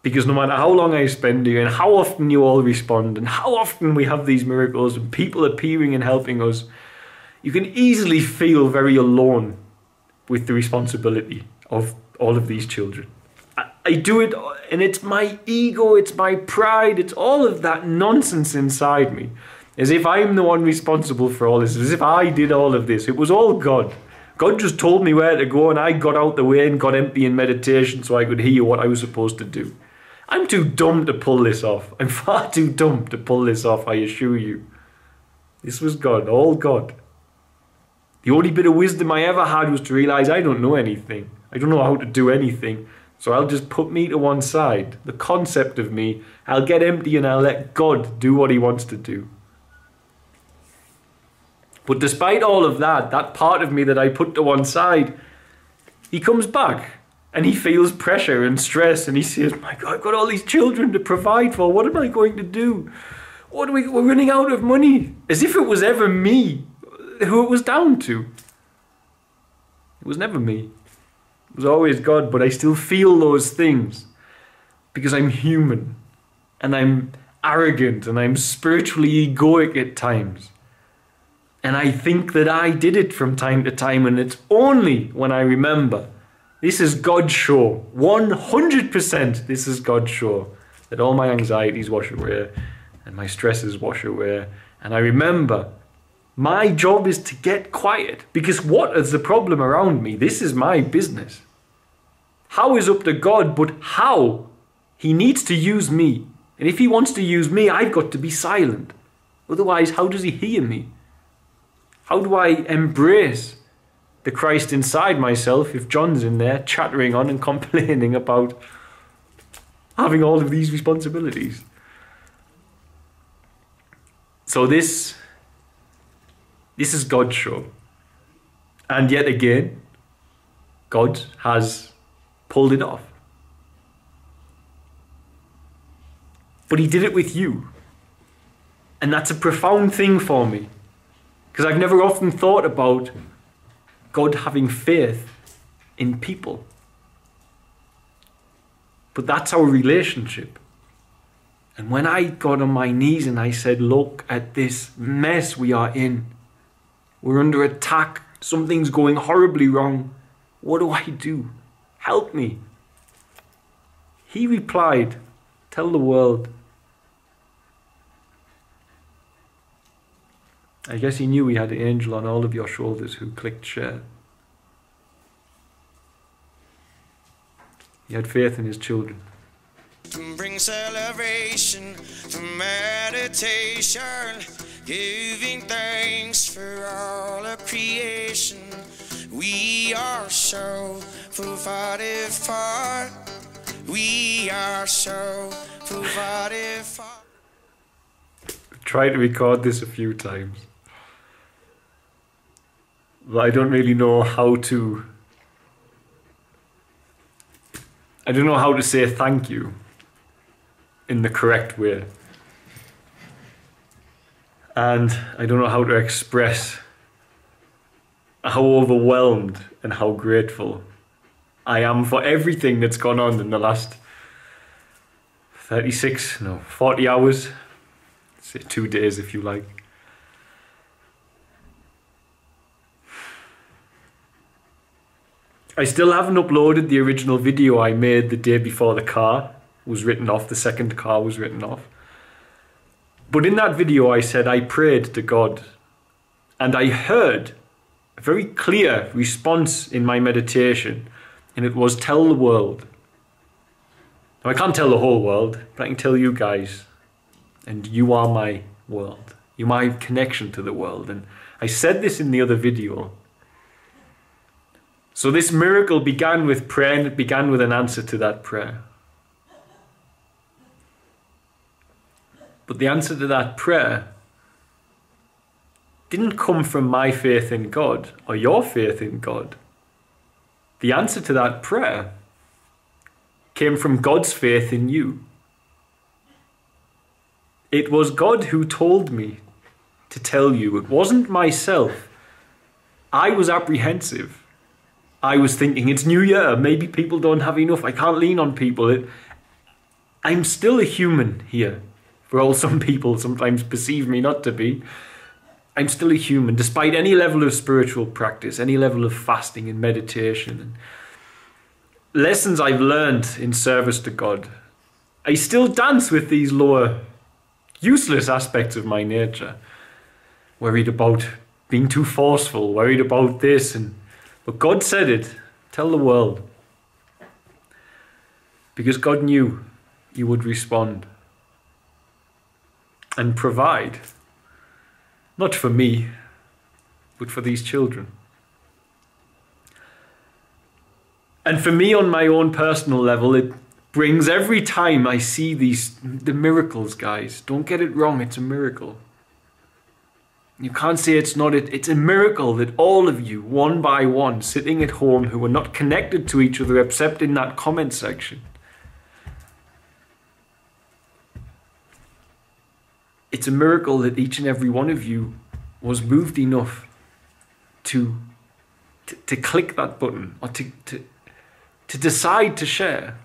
Because no matter how long I spend here and how often you all respond and how often we have these miracles and people appearing and helping us, you can easily feel very alone with the responsibility of all of these children. I do it, and it's my ego, it's my pride, it's all of that nonsense inside me. As if I'm the one responsible for all this, as if I did all of this. It was all God. God just told me where to go, and I got out the way and got empty in meditation so I could hear what I was supposed to do. I'm too dumb to pull this off. I'm far too dumb to pull this off, I assure you. This was God, all God. The only bit of wisdom I ever had was to realize I don't know anything. I don't know how to do anything. So I'll just put me to one side. The concept of me, I'll get empty and I'll let God do what he wants to do. But despite all of that, that part of me that I put to one side, he comes back and he feels pressure and stress and he says, my God, I've got all these children to provide for. What am I going to do? We're running out of money. As if it was ever me who it was down to. It was never me. It was always God, but I still feel those things because I'm human and I'm arrogant and I'm spiritually egoic at times. And I think that I did it from time to time, and it's only when I remember this is God's show, 100% this is God's show, that all my anxieties wash away and my stresses wash away. And I remember my job is to get quiet, because what is the problem around me? This is my business. How is up to God, but how? He needs to use me. And if he wants to use me, I've got to be silent. Otherwise, how does he hear me? How do I embrace the Christ inside myself if John's in there chattering on and complaining about having all of these responsibilities? So this is God's show. And yet again, God has pulled it off. But he did it with you. And that's a profound thing for me. Because I've never often thought about God having faith in people. But that's our relationship. And when I got on my knees and I said, look at this mess we are in. We're under attack. Something's going horribly wrong. What do I do? Help me. He replied, tell the world. I guess he knew he had an angel on all of your shoulders who clicked share. He had faith in his children. To bring celebration through meditation, giving thanks for all of creation. We are so provided for. We are so provided for. Tried to record this a few times. But I don't really know how to... I don't know how to say thank you in the correct way. And I don't know how to express how overwhelmed and how grateful I am for everything that's gone on in the last 40 hours. Say 2 days if you like. I still haven't uploaded the original video I made the day before the car was written off, the second car was written off. But in that video I said I prayed to God and I heard a very clear response in my meditation, and it was tell the world. Now I can't tell the whole world, but I can tell you guys, and you are my world. You're my connection to the world. And I said this in the other video. So this miracle began with prayer, and it began with an answer to that prayer. But the answer to that prayer didn't come from my faith in God or your faith in God. The answer to that prayer came from God's faith in you. It was God who told me to tell you. It wasn't myself. I was apprehensive. I was thinking, it's New Year, maybe people don't have enough, I can't lean on people. I'm still a human here. For all some people sometimes perceive me not to be. I'm still a human, despite any level of spiritual practice, any level of fasting and meditation, and lessons I've learned in service to God. I still dance with these lower, useless aspects of my nature. Worried about being too forceful, worried about this, but God said it. Tell the world. Because God knew you would respond and provide. Not for me, but for these children. And for me, on my own personal level, it brings every time I see the miracles, guys. Don't get it wrong, it's a miracle. You can't say it's not. It's a miracle that all of you, one by one, sitting at home who are not connected to each other except in that comment section. It's a miracle that each and every one of you was moved enough to click that button or to decide to share.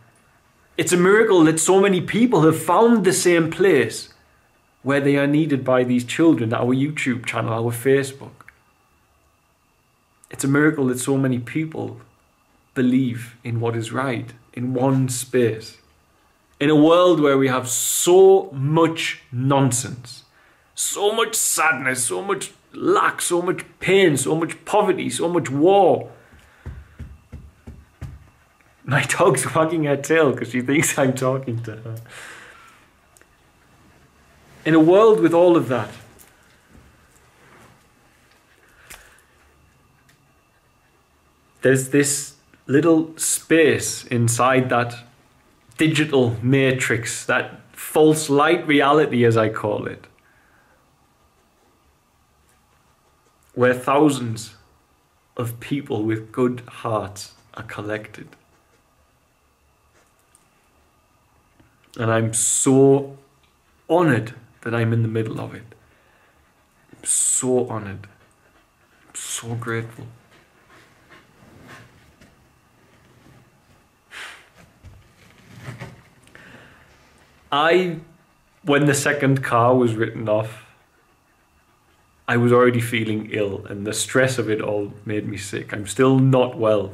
It's a miracle that so many people have found the same place where they are needed by these children, our YouTube channel, our Facebook. It's a miracle that so many people believe in what is right in one space. In a world where we have so much nonsense, so much sadness, so much lack, so much pain, so much poverty, so much war. My dog's wagging her tail because she thinks I'm talking to her. In a world with all of that, there's this little space inside that digital matrix, that false light reality, as I call it, where thousands of people with good hearts are collected. And I'm so honored that I'm in the middle of it. I'm so honored. I'm so grateful. When the second car was written off, I was already feeling ill, and the stress of it all made me sick. I'm still not well.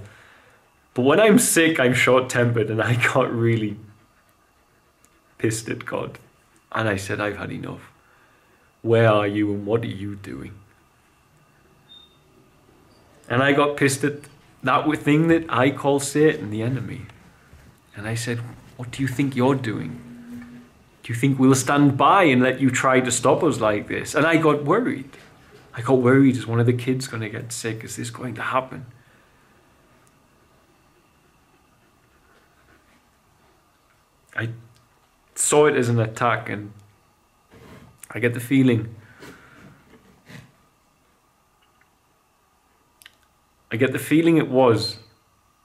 But when I'm sick, I'm short-tempered, and I got really pissed at God. And I said, I've had enough. Where are you and what are you doing? And I got pissed at that thing that I call Satan, the enemy. And I said, what do you think you're doing? Do you think we'll stand by and let you try to stop us like this? And I got worried. I got worried, is one of the kids going to get sick? Is this going to happen? I saw it as an attack, and I get the feeling it was,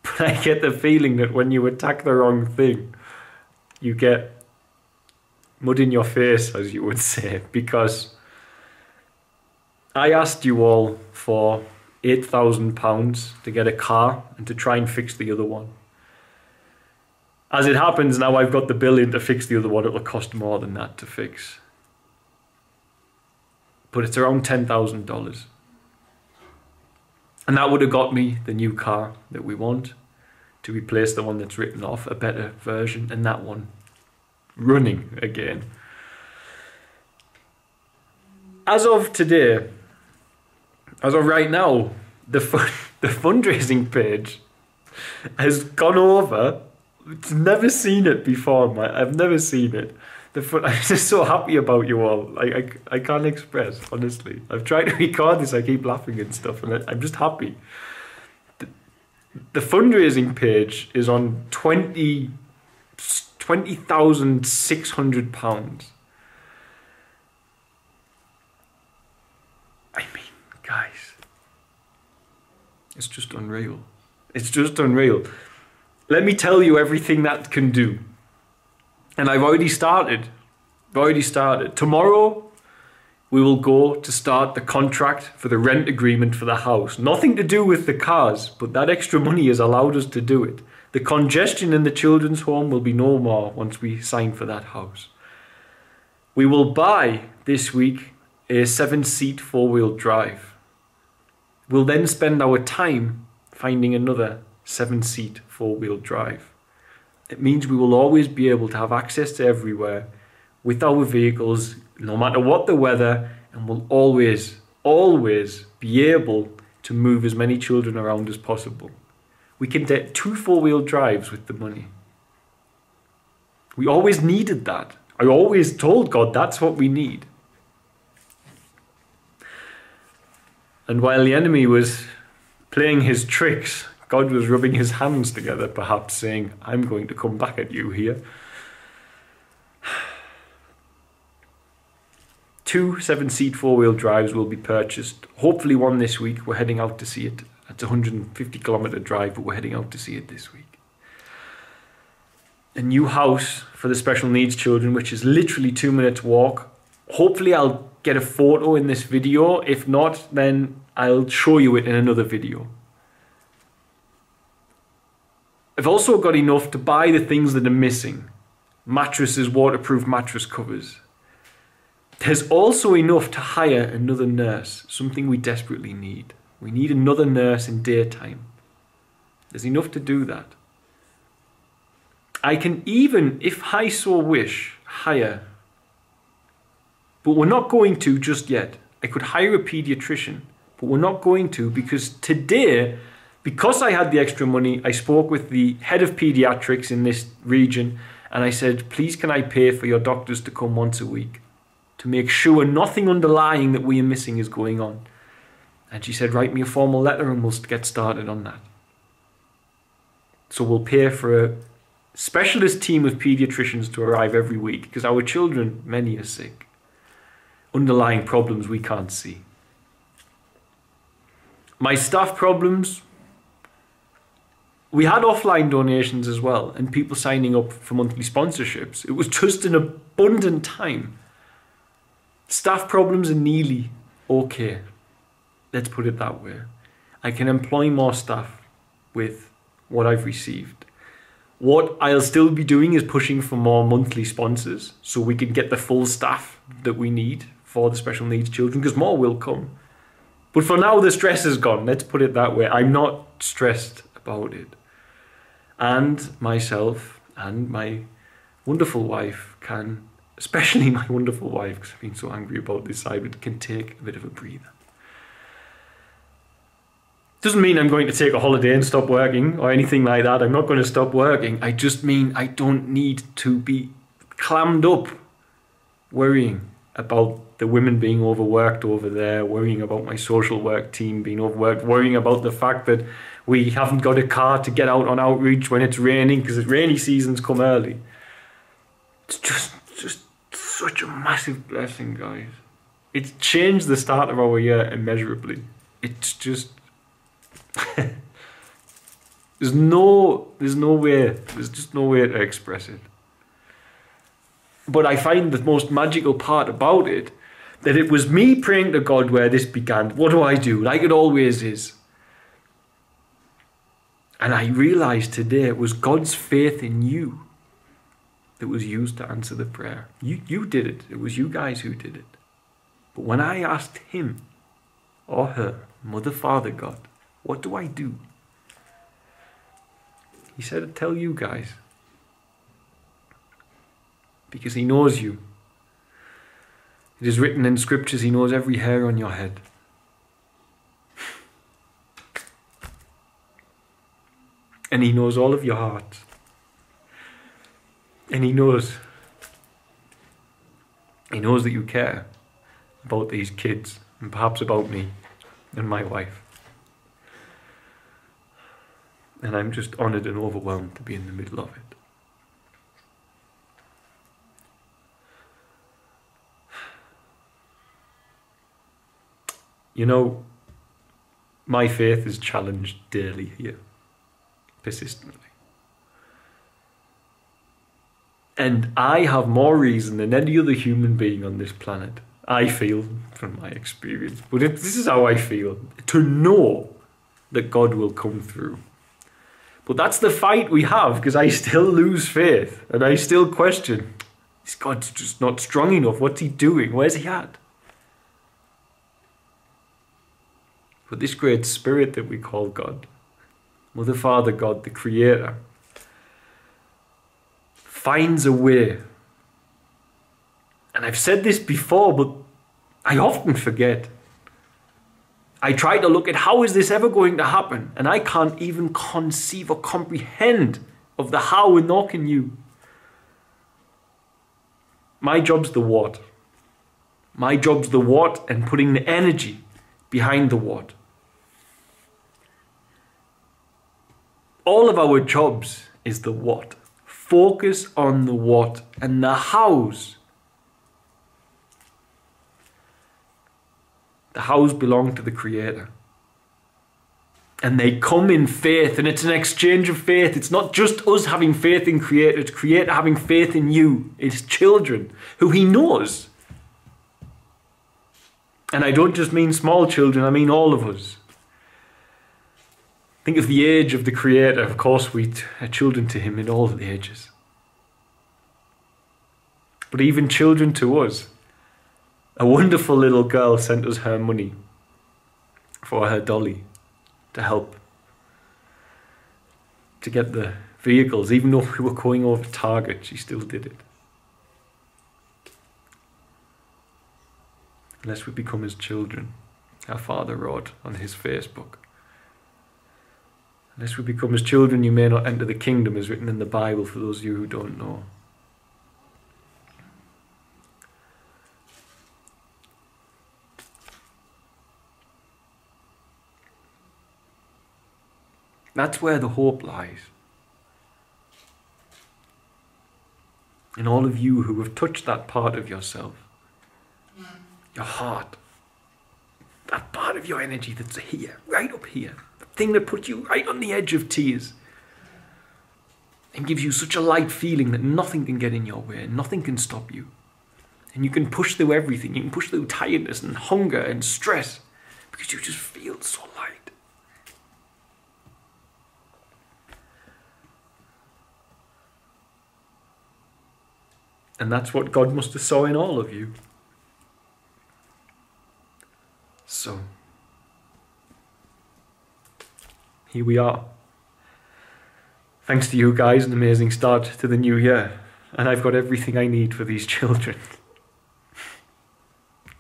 but I get the feeling that when you attack the wrong thing, you get mud in your face, as you would say, because I asked you all for £8,000 to get a car and to try and fix the other one. As it happens, now I've got the bill in to fix the other one. It'll cost more than that to fix. But it's around $10,000. And that would have got me the new car that we want, to replace the one that's written off, a better version, and that one running again. As of today, as of right now, the fundraising page has gone over. I've never seen it before, man. I've never seen it. I'm just so happy about you all. I can't express, honestly. I've tried to record this, I keep laughing and stuff, and I'm just happy. The fundraising page is on £20,600. I mean, guys, it's just unreal. It's just unreal. Let me tell you everything that can do. And I've already started. Tomorrow, we will go to start the contract for the rent agreement for the house. Nothing to do with the cars, but that extra money has allowed us to do it. The congestion in the children's home will be no more once we sign for that house. We will buy this week a 7-seat 4-wheel drive. We'll then spend our time finding another 7-seat 4-wheel drive. It means we will always be able to have access to everywhere with our vehicles, no matter what the weather, and we'll always be able to move as many children around as possible. We can get 2 4-wheel drives with the money. We always needed that. I always told God that's what we need. And while the enemy was playing his tricks, God was rubbing his hands together, perhaps saying, I'm going to come back at you here. 2 7-seat 4-wheel drives will be purchased. Hopefully one this week. We're heading out to see it. It's a 150-kilometer drive, but we're heading out to see it this week. A new house for the special needs children, which is literally 2 minutes walk. Hopefully I'll get a photo in this video. If not, then I'll show you it in another video. I've also got enough to buy the things that are missing. Mattresses, waterproof mattress covers. There's also enough to hire another nurse, something we desperately need. We need another nurse in daytime. There's enough to do that. I can even, if I so wish, hire. But we're not going to just yet. I could hire a pediatrician, but we're not going to because today, because I had the extra money, I spoke with the head of pediatrics in this region and I said, please can I pay for your doctors to come once a week to make sure nothing underlying that we are missing is going on. And she said, write me a formal letter and we'll get started on that. So we'll pay for a specialist team of pediatricians to arrive every week because our children, many are sick. Underlying problems we can't see. My staff problems, we had offline donations as well and people signing up for monthly sponsorships. It was just an abundant time. Staff problems are nearly okay. Let's put it that way. I can employ more staff with what I've received. What I'll still be doing is pushing for more monthly sponsors so we can get the full staff that we need for the special needs children because more will come. But for now, the stress is gone. Let's put it that way. I'm not stressed about it. And myself and my wonderful wife can, especially my wonderful wife, because I've been so angry about this side, but can take a bit of a breather. Doesn't mean I'm going to take a holiday and stop working or anything like that. I'm not going to stop working. I just mean I don't need to be clammed up worrying about the women being overworked over there, worrying about my social work team being overworked, worrying about the fact that we haven't got a car to get out on outreach when it's raining because the rainy seasons come early. It's just such a massive blessing, guys. It's changed the start of our year immeasurably. It's just... There's just no way to express it. But I find the most magical part about it that it was me praying to God where this began. What do I do? Like it always is. And I realized today it was God's faith in you that was used to answer the prayer. You did it. It was you guys who did it. But when I asked him or her, Mother, Father, God, what do I do? He said, tell you guys. Because he knows you. It is written in scriptures, he knows every hair on your head. And he knows all of your hearts. And he knows that you care about these kids and perhaps about me and my wife. And I'm just honoured and overwhelmed to be in the middle of it. You know, my faith is challenged daily here, persistently. And I have more reason than any other human being on this planet, I feel, from my experience, but this is how I feel, to know that God will come through. But that's the fight we have, because I still lose faith and I still question, is God just not strong enough? What's he doing? Where's he at? But this great spirit that we call God, Mother, Father, God, the Creator, finds a way. And I've said this before, but I often forget. I try to look at how is this ever going to happen, and I can't even conceive or comprehend of the how, and nor can you. My job's the what. My job's the what and putting the energy behind the what. All of our jobs is the what. Focus on the what, and the hows. The hows belong to the Creator. And they come in faith, and it's an exchange of faith. It's not just us having faith in Creator, it's Creator having faith in you. It's children who he knows. And I don't just mean small children, I mean all of us. Think of the age of the Creator. Of course, we are children to him in all the ages. But even children to us. A wonderful little girl sent us her money for her dolly to help to get the vehicles. Even though we were going over target, she still did it. Unless we become his children, our Father wrote on his Facebook. Unless we become his children, you may not enter the kingdom, is written in the Bible for those of you who don't know. That's where the hope lies. In all of you who have touched that part of yourself, your heart, that part of your energy that's here, right up here, the thing that puts you right on the edge of tears and gives you such a light feeling that nothing can get in your way, nothing can stop you. And you can push through everything. You can push through tiredness and hunger and stress because you just feel so light. And that's what God must have saw in all of you. So, here we are. Thanks to you guys, an amazing start to the new year. And I've got everything I need for these children.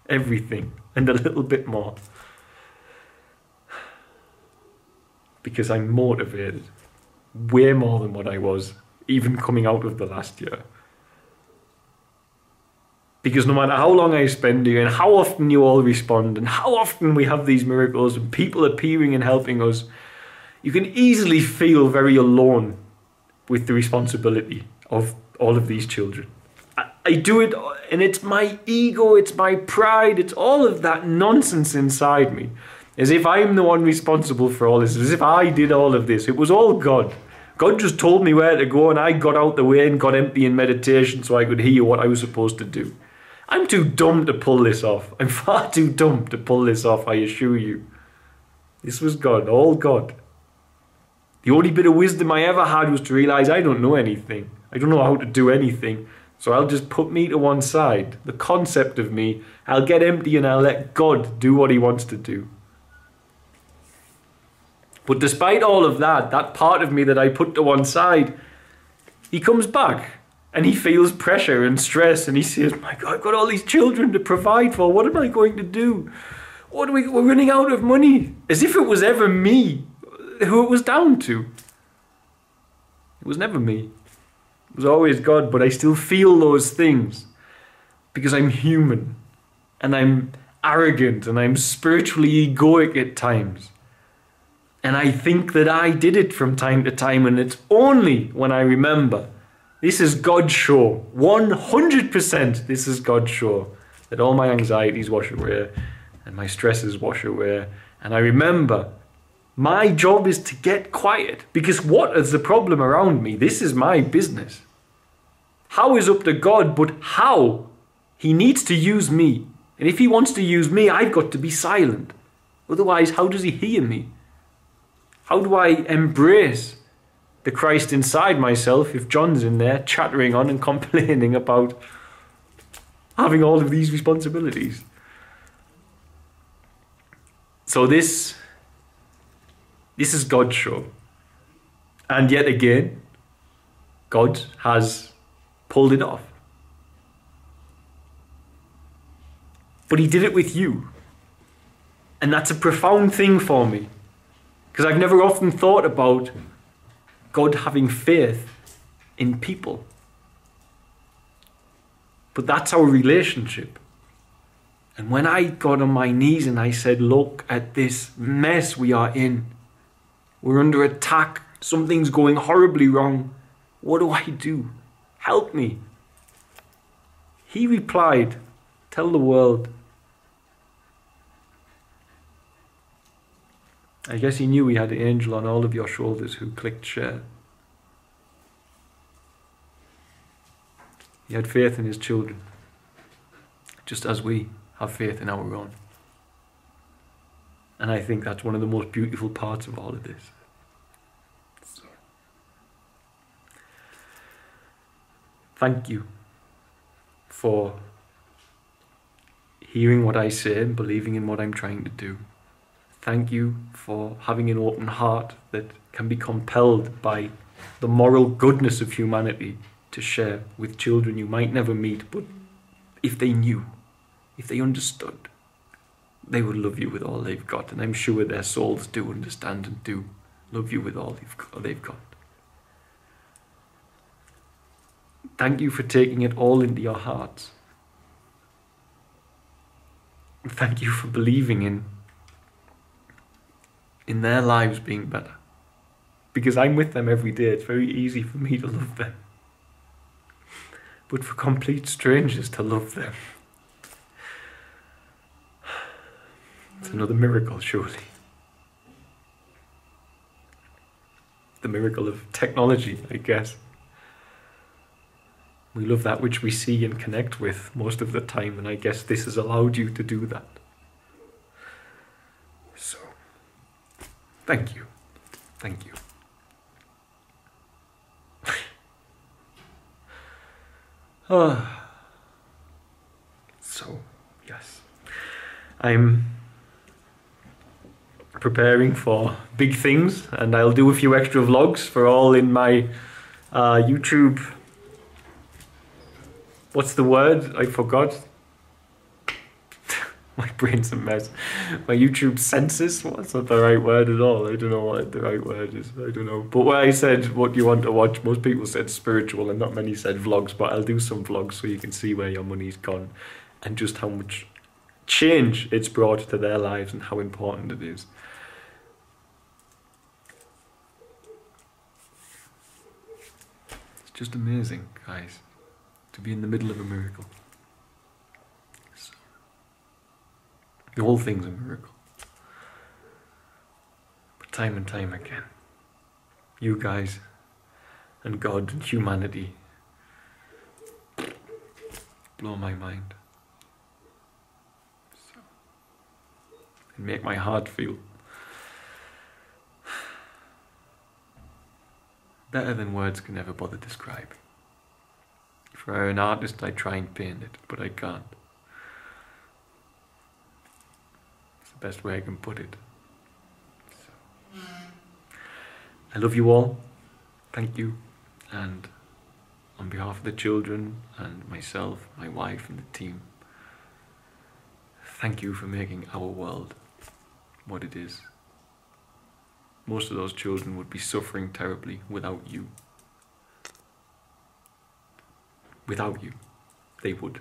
Everything. And a little bit more. Because I'm motivated. Way more than what I was, even coming out of the last year. Because no matter how long I spend here, and how often you all respond, and how often we have these miracles, and people appearing and helping us, you can easily feel very alone with the responsibility of all of these children. I do it, and it's my ego, it's my pride, it's all of that nonsense inside me. As if I'm the one responsible for all this, as if I did all of this. It was all God. God just told me where to go, and I got out the way and got empty in meditation so I could hear what I was supposed to do. I'm too dumb to pull this off. I'm far too dumb to pull this off, I assure you. This was God, all God. The only bit of wisdom I ever had was to realize I don't know anything. I don't know how to do anything. So I'll just put me to one side. The concept of me, I'll get empty and I'll let God do what he wants to do. But despite all of that, that part of me that I put to one side, he comes back. And he feels pressure and stress, and he says, my God, I've got all these children to provide for. What am I going to do? We're running out of money. As if it was ever me who it was down to. It was never me. It was always God, but I still feel those things because I'm human, and I'm arrogant, and I'm spiritually egoic at times. And I think that I did it from time to time, and it's only when I remember this is God's show. 100% this is God's show. That all my anxieties wash away and my stresses wash away. And I remember my job is to get quiet. Because what is the problem around me? This is my business. How is up to God, but how? He needs to use me. And if he wants to use me, I've got to be silent. Otherwise, how does he hear me? How do I embrace the Christ inside myself if John's in there chattering on and complaining about having all of these responsibilities? So this is God's show. And yet again, God has pulled it off. But he did it with you. And that's a profound thing for me. Because I've never often thought about God having faith in people. But that's our relationship. And when I got on my knees and I said, look at this mess we are in. We're under attack. Something's going horribly wrong. What do I do? Help me. He replied, tell the world. I guess he knew he had the angel on all of your shoulders who clicked share. He had faith in his children, just as we have faith in our own. And I think that's one of the most beautiful parts of all of this. So, thank you for hearing what I say and believing in what I'm trying to do. Thank you for having an open heart that can be compelled by the moral goodness of humanity to share with children you might never meet, but if they knew, if they understood, they would love you with all they've got. And I'm sure their souls do understand and do love you with all they've got. Thank you for taking it all into your hearts. Thank you for believing in their lives being better. Because I'm with them every day. It's very easy for me to love them. But for complete strangers to love them, it's another miracle, surely. The miracle of technology, I guess. We love that which we see and connect with most of the time, and I guess this has allowed you to do that. So, thank you. Thank you. So, yes. I'm preparing for big things, and I'll do a few extra vlogs for all in my YouTube. What's the word? I forgot. My brain's a mess. My YouTube census? Well, that's not the right word at all. I don't know what the right word is. I don't know. But when I said what you want to watch, most people said spiritual and not many said vlogs. But I'll do some vlogs so you can see where your money's gone and just how much change it's brought to their lives and how important it is. It's just amazing, guys, to be in the middle of a miracle. The whole thing's a miracle. But time and time again, you guys and God and humanity blow my mind. So, and make my heart feel better than words can ever bother describing. For an artist, I try and paint it, but I can't. Best way I can put it. So, I love you all. Thank you. And on behalf of the children and myself, my wife and the team, thank you for making our world what it is. Most of those children would be suffering terribly without you. Without you, they would.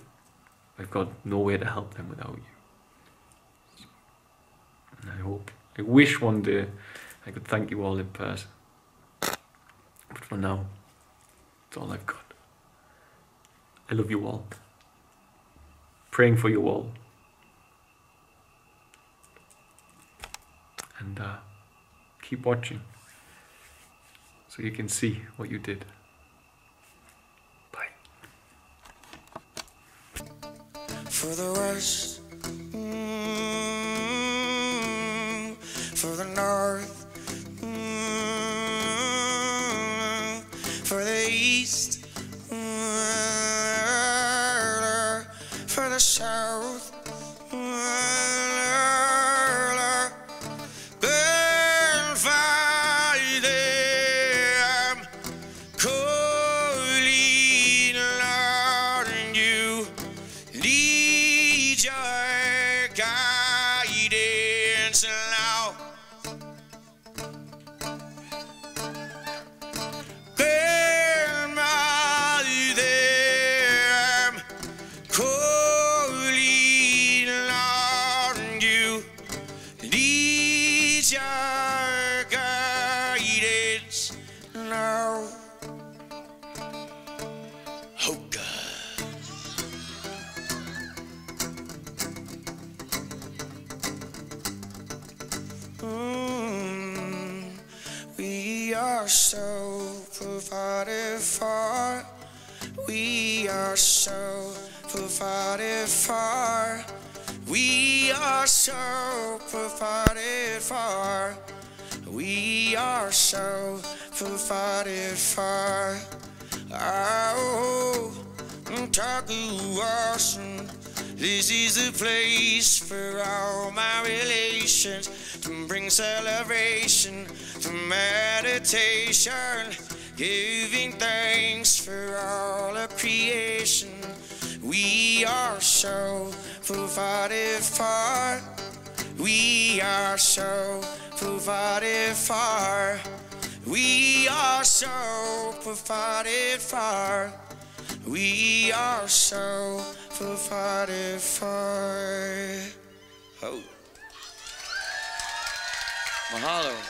I've got no way to help them without you. And I wish one day I could thank you all in person. But for now, it's all I've got. I love you all. Praying for you all. And keep watching so you can see what you did. Bye. For the West, for the North, so provided for. We are so provided for. We are so provided for. We are so provided for. Oh, Thankyou, awesome. This is the place for all my relations to bring celebration, to meditation, giving thanks for all of creation. We are so provided for. We are so provided for. We are so provided for. We are so provided for. Oh. Mahalo.